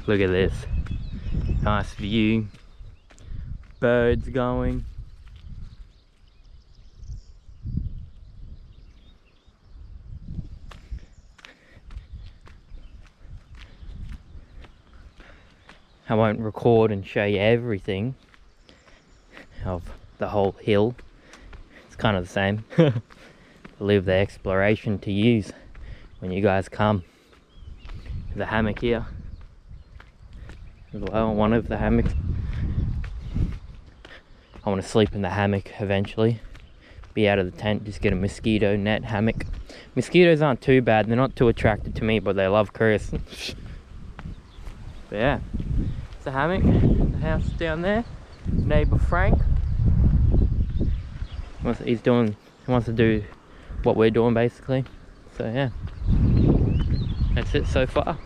Look at this. Nice view. Birds going. I won't record and show you everything of the whole hill. It's kind of the same. Leave the exploration to use when you guys come. The hammock here as well, one of the hammocks. I want to sleep in the hammock eventually. Be out of the tent, just get a mosquito net hammock. Mosquitoes aren't too bad, they're not too attracted to me, but they love Chris. But yeah, it's a hammock, the house down there. Neighbour Frank. He wants to do what we're doing basically. So yeah, that's it so far.